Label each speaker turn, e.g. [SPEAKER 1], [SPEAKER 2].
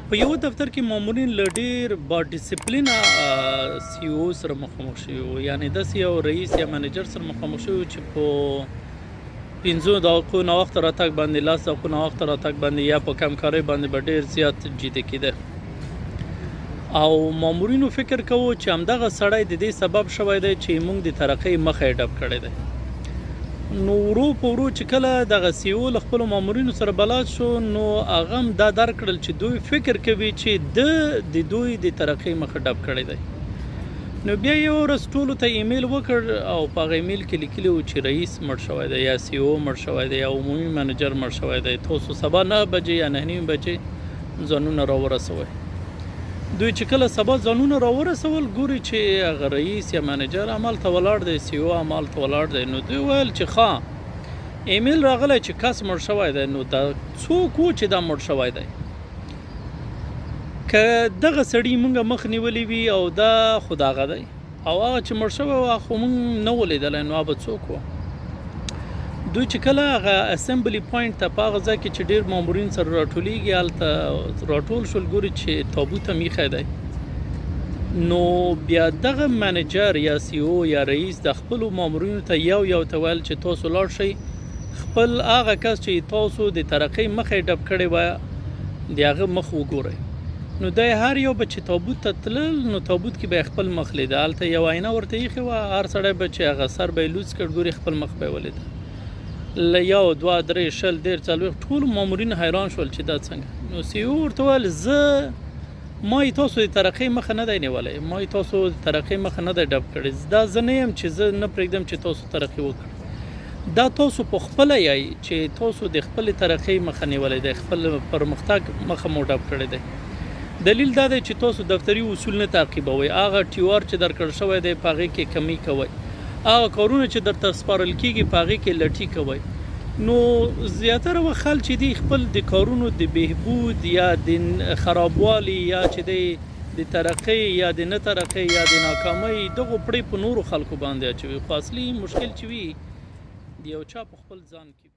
[SPEAKER 1] په یو دفتر کې مامورین له ډېر با ډیسپلینه سی او سره مخامخ شوي وو، یعنې داسې یو رئیس یا منیجر سره مخامخ شوي وو چې په 5 دقیقو ناوخته راتګ باندې 10 دقیقو ناوخته راتګ باندې یا په کمکارۍ باندې به ډېر زیات جدي کېده او مامورینو فکر کوو چې همدغه سړی د دې سبب شوی دی چې موږ د ترقۍ مخه یې ډب کړی دی. نو ورو په ورو چې کله دغه سی او له خپلو مامورینو سره بلد شو نو هغه هم دا درک کړل چې دوی فکر کوي چې د دوی د ترقۍ مخه ډب کړی دی. نو بیا یو ورځ ټولو ته ایمیل وکړ او په هغه ایمیل کې لیکلي وو چې رئیس مړ شوی دی یا سی او مړ شوی دی یا عمومي منیجر مړ شوی دی، تاسو سبا 9 بجې یا 9:30 بجې ځانونه راورسوئ. دوی چې کله سبا ځانونه راورسول ګوري چې هغه رئیس یا منیجر همالته ولاړ دی، سی او همالته ولاړ دی. نو دوی ویل چې ښه ایمیل راغلی چې کس مړ شوی دی، نو دا څوک و چې دا مړ شوی دی؟ که دغه سړي موږ مخ نیولی وي او دا خو دغه دی او هغه چې مړ شوی و خو موږ نه و لیدلی، نو هغه به څوک و؟ دوی چې کله هغه اسمبلی پوینټ ته په هغه ځای کې چې ډېر مامورین سره راټولیږي هلته راټول شول، ګوري چې تابوت هم ایښی دی. نو بیا دغه منیجر یا سی او یا رئیس د خپلو مامورینو ته یو ته ویل چې تاسو لاړ شئ خپل هغه کس چې تاسو د ترقۍ مخه یې ډب کړې وه د هغه مخ وګورئ. نو دی هر یو به چې تابوت ته تلل نو تابوت کې به یې خپل مخ لیده، هلته یو آینه ورته ایښې وه، هر سړی به چې هغه سر به یې لوڅ کړ ګوري خپل مخ به یې ولیده. له 1 2 3 10 40 ټول مامورین حیران شول چې دا څنګه. نو سی او ورته ویل ما یې تاسو د ترقۍ مخه نه دی نیولی، ما یې تاسو د ترقۍ مخه نه دی ډب کړې، دا زه نه یم چې زه نه پرېږدم چې تاسو ترقي وکړئ، دا تاسو په خپله یئ چې تاسو د خپلې ترقۍ مخه نیولی دی، خپل پرمختګ مخه مو ډب کړی دی. دلیل دا دی چې تاسو دفتري اصول نه تعقیبوئ، هغه ټیوار چې درکړل شوی دی په هغې کې کمی کوئ، هغه کارونه چې درته سپارل کېږي په هغې کې لټي کوئ. نو زیاتره وخت خلک چې دي خپل د کارونو د بهبود یا د خرابوالي یا چې دی د ترقۍ یا د نه ترقۍ یا د ناکامۍ دغو پړې په نورو خلکو باندې اچوي، خو اصلي مشکل چې وي د یو چا په خپل ځان کې